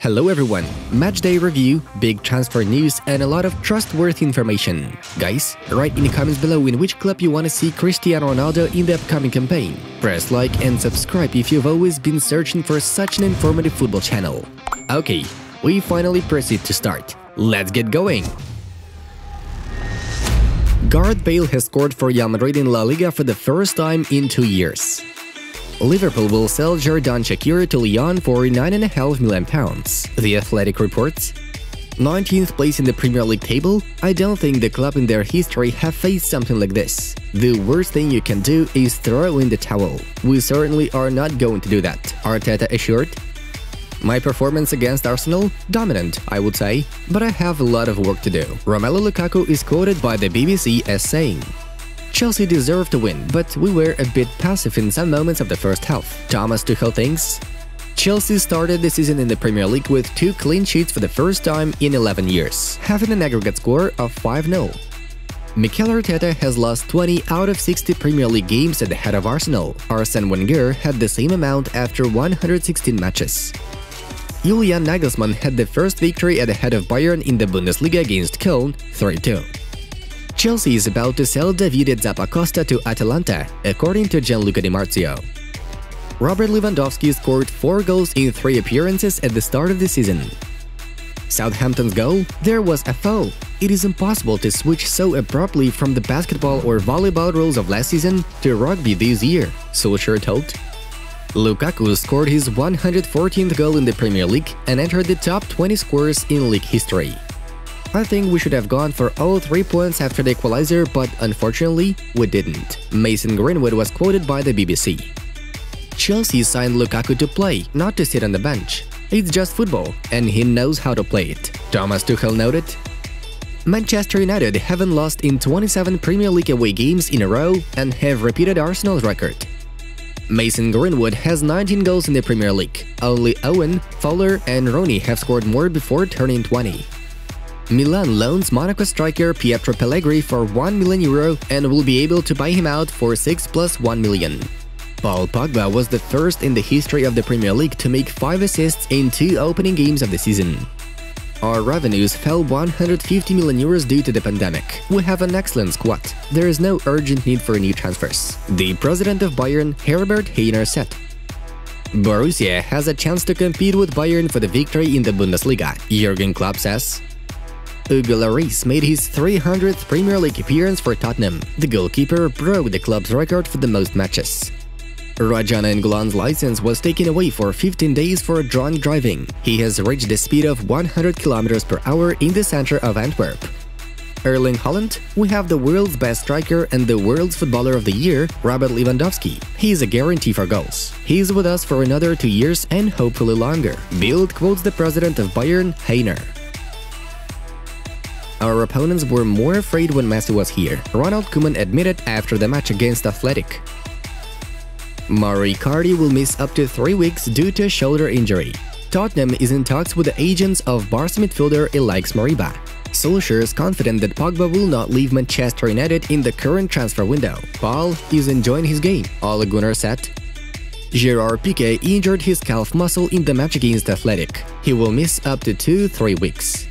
Hello everyone, match day review, big transfer news and a lot of trustworthy information. Guys, write in the comments below in which club you want to see Cristiano Ronaldo in the upcoming campaign. Press like and subscribe if you've always been searching for such an informative football channel. Okay, we finally proceed to start. Let's get going! Gareth Bale has scored for Real Madrid in La Liga for the first time in 2 years. Liverpool will sell SHAQIRI to LYON for £9.5 million. The Athletic reports. 19th place in the Premier League table? I don't think the club in their history have faced something like this. The worst thing you can do is throw in the towel. We certainly are not going to do that, Arteta assured. My performance against Arsenal? Dominant, I would say, but I have a lot of work to do. Romelu Lukaku is quoted by the BBC as saying, Chelsea deserved to win, but we were a bit passive in some moments of the first half. Thomas Tuchel thinks. Chelsea started the season in the Premier League with 2 clean sheets for the first time in 11 years, having an aggregate score of 5-0. Mikel Arteta has lost 20 out of 60 Premier League games at the head of Arsenal. Arsene Wenger had the same amount after 116 matches. Julian Nagelsmann had the first victory at the head of Bayern in the Bundesliga against Köln, 3-2. Chelsea is about to sell Davide ZAPPACOSTA to Atalanta, according to Gianluca Di Marzio. Robert Lewandowski scored 4 goals in 3 appearances at the start of the season. Southampton's goal? There was a foul. It is impossible to switch so abruptly from the basketball or volleyball rules of last season to rugby this year, Solskjaer told. Lukaku scored his 114th goal in the Premier League and entered the top 20 scorers in league history. I think we should have gone for all 3 points after the equalizer, but unfortunately, we didn't. Mason Greenwood was quoted by the BBC. Chelsea signed Lukaku to play, not to sit on the bench. It's just football, and he knows how to play it, Thomas Tuchel noted. Manchester United haven't lost in 27 Premier League away games in a row and have repeated Arsenal's record. Mason Greenwood has 19 goals in the Premier League. Only Owen, Fowler and Rooney have scored more before turning 20. Milan loans Monaco striker Pietro Pellegri for €1 million and will be able to buy him out for 6 + 1 million. Paul Pogba was the first in the history of the Premier League to make 5 assists in 2 opening games of the season. Our revenues fell €150 million due to the pandemic. We have an excellent squad. There is no urgent need for new transfers, the president of Bayern, Herbert Hainer, said. Borussia has a chance to compete with Bayern for the victory in the Bundesliga, Jurgen Klopp says. LLORIS made his 300th Premier League appearance for Tottenham. The goalkeeper broke the club's record for the most matches. Raja Nainggolan's license was taken away for 15 days for drunk driving. He has reached a speed of 100 km/h in the center of Antwerp. Erling Haaland? We have the world's best striker and the world's footballer of the year, Robert Lewandowski. He is a guarantee for goals. He is with us for another 2 years and hopefully longer. Bild quotes the president of Bayern, Hainer. Our opponents were more afraid when Messi was here, Ronald Koeman admitted after the match against Athletic. Mauro Icardi will miss up to 3 weeks due to a shoulder injury. Tottenham is in talks with the agents of Barca midfielder Alex Moriba. Solskjaer is confident that Pogba will not leave Manchester United in the current transfer window. Paul is enjoying his game, Ole Gunnar said. Gerard Piqué injured his calf muscle in the match against Athletic. He will miss up to 2-3 weeks.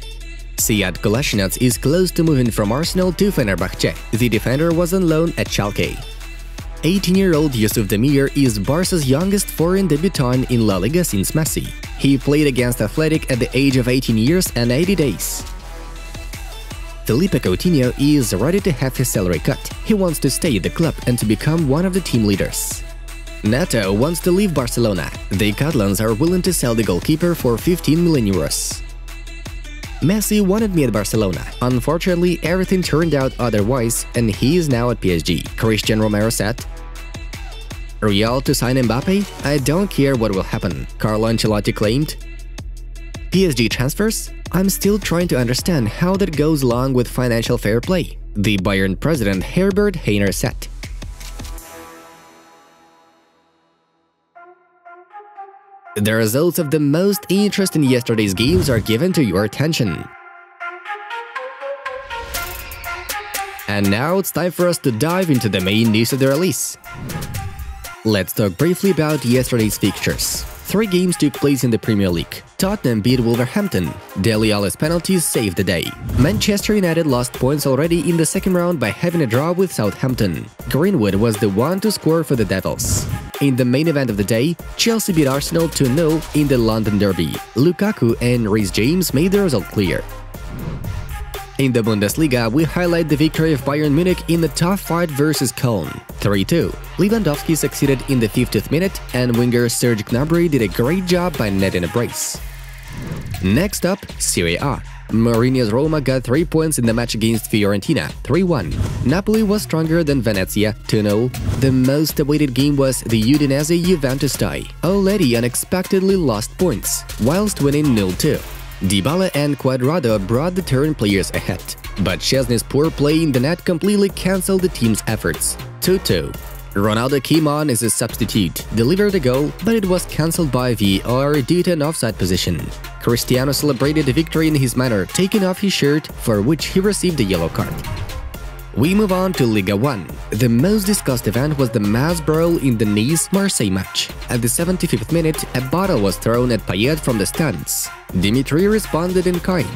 Sead Kolasinac is close to moving from Arsenal to Fenerbahce. The defender was on loan at Schalke. 18-year-old Yusuf Demir is Barca's youngest foreign debutant in La Liga since Messi. He played against Athletic at the age of 18 years and 80 days. Philippe Coutinho is ready to have his salary cut. He wants to stay at the club and to become one of the team leaders. Neto wants to leave Barcelona. The Catalans are willing to sell the goalkeeper for €15 million. Messi wanted me at Barcelona. Unfortunately, everything turned out otherwise and he is now at PSG, Christian Romero said. Real to sign Mbappe? I don't care what will happen, Carlo Ancelotti claimed. PSG transfers? I'm still trying to understand how that goes along with financial fair play, the Bayern president Herbert Hainer said. The results of the most interesting yesterday's games are given to your attention. And now it's time for us to dive into the main news of the release. Let's talk briefly about yesterday's fixtures. 3 games took place in the Premier League. Tottenham beat Wolverhampton. Dele Alli's penalties saved the day. Manchester United lost points already in the second round by having a draw with Southampton. Greenwood was the one to score for the Devils. In the main event of the day, Chelsea beat Arsenal 2-0 in the London Derby. Lukaku and Reece James made the result clear. In the Bundesliga, we highlight the victory of Bayern Munich in the tough fight versus Köln, 3-2. Lewandowski succeeded in the 50th minute, and winger Serge Gnabry did a great job by netting a brace. Next up, Serie A. Mourinho's Roma got 3 points in the match against Fiorentina, 3-1. Napoli was stronger than Venezia, 2-0. The most awaited game was the Udinese Juventus tie. Oledi unexpectedly lost points, whilst winning 0-2. Dybala and Cuadrado brought the turn players ahead, but Chesney's poor play in the net completely cancelled the team's efforts, 2-2. Ronaldo came on as a substitute, delivered a goal, but it was cancelled by VAR due to an offside position. Cristiano celebrated the victory in his manner, taking off his shirt, for which he received a yellow card. We move on to Liga 1. The most discussed event was the mass brawl in the Nice-Marseille match. At the 75th minute, a bottle was thrown at Payet from the stands. Dimitri responded in kind.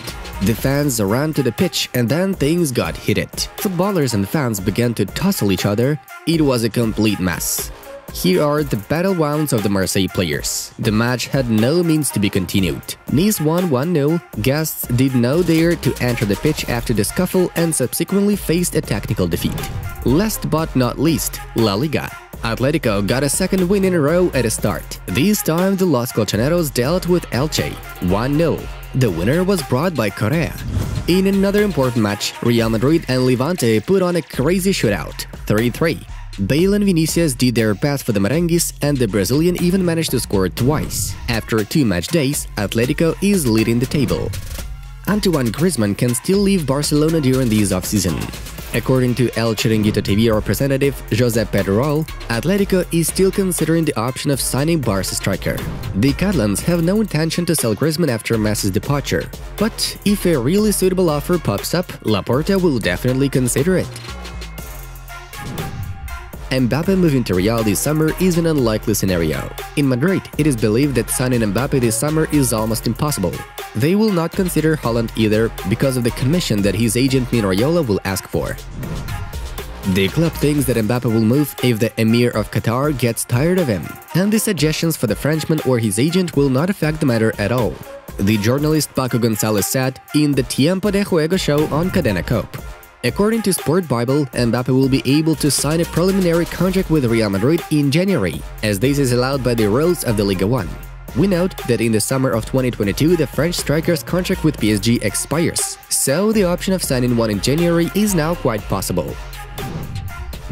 The fans ran to the pitch, and then things got heated. Footballers and fans began to tussle each other. It was a complete mess. Here are the battle wounds of the Marseille players. The match had no means to be continued. Nice won 1-0, guests did not dare to enter the pitch after the scuffle and subsequently faced a technical defeat. Last but not least, La Liga. Atletico got a second win in a row at the start. This time the Los Colchoneros dealt with Elche, 1-0. The winner was brought by Correa. In another important match, Real Madrid and Levante put on a crazy shootout, 3-3. Bale and Vinicius did their best for the Merengues, and the Brazilian even managed to score twice. After 2 match days, Atletico is leading the table. Antoine Griezmann can still leave Barcelona during this off-season. According to El Chiringuito TV representative Josep Pedrerol, Atletico is still considering the option of signing Barca striker. The Catalans have no intention to sell Griezmann after Messi's departure, but if a really suitable offer pops up, Laporta will definitely consider it. Mbappe moving to Real this summer is an unlikely scenario. In Madrid, it is believed that signing Mbappe this summer is almost impossible. They will not consider Haaland either because of the commission that his agent Mino Raiola will ask for. The club thinks that Mbappe will move if the Emir of Qatar gets tired of him, and the suggestions for the Frenchman or his agent will not affect the matter at all. The journalist Paco Gonzalez said in the Tiempo de Juego show on Cadena COPP. According to Sport Bible, Mbappe will be able to sign a preliminary contract with Real Madrid in January, as this is allowed by the rules of the Liga 1. We note that in the summer of 2022, the French striker's contract with PSG expires, so the option of signing one in January is now quite possible.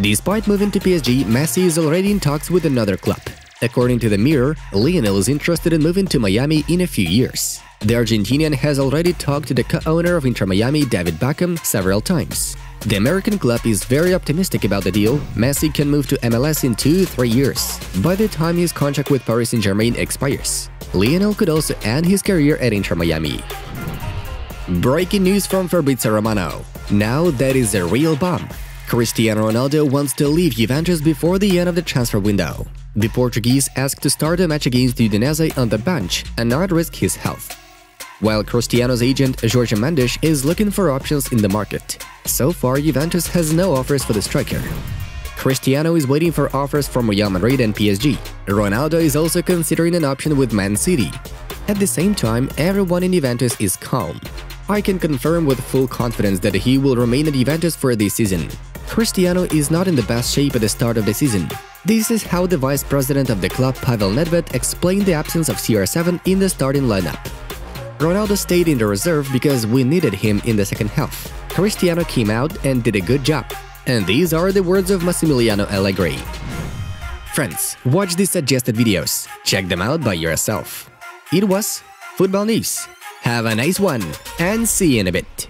Despite moving to PSG, Messi is already in talks with another club. According to the Mirror, Lionel is interested in moving to Miami in a few years. The Argentinian has already talked to the co-owner of Inter Miami, David Beckham, several times. The American club is very optimistic about the deal. Messi can move to MLS in 2-3 years, by the time his contract with Paris Saint-Germain expires. Lionel could also end his career at Inter Miami. Breaking news from Fabrizio Romano. Now that is a real bomb. Cristiano Ronaldo wants to leave Juventus before the end of the transfer window. The Portuguese asked to start a match against Udinese on the bench and not risk his health. While Cristiano's agent Jorge Mendes is looking for options in the market. So far, Juventus has no offers for the striker. Cristiano is waiting for offers from Real Madrid and PSG. Ronaldo is also considering an option with Man.City. At the same time, everyone in Juventus is calm. I can confirm with full confidence that he will remain at Juventus for this season. Cristiano is not in the best shape at the start of the season. This is how the vice president of the club, Pavel Nedved, explained the absence of CR7 in the starting lineup. Ronaldo stayed in the reserve because we needed him in the second half. Cristiano came out and did a good job. And these are the words of Massimiliano Allegri. Friends, watch these suggested videos. Check them out by yourself. It was Football News. Have a nice one, and see you in a bit.